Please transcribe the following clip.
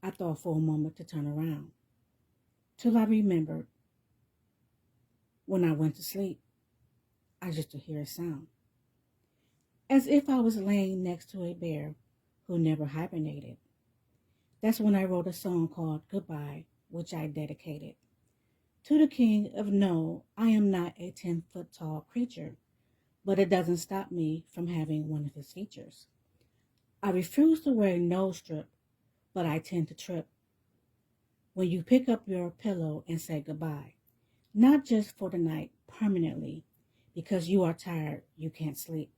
I thought for a moment to turn around, till I remembered when I went to sleep, I used to hear a sound, as if I was laying next to a bear who never hibernated. That's when I wrote a song called Goodbye, which I dedicated to the king of no, I am not a 10-foot tall creature, but it doesn't stop me from having one of his features. I refuse to wear a nose strip, but I tend to trip when you pick up your pillow and say goodbye, not just for the night, permanently, because you are tired, you can't sleep.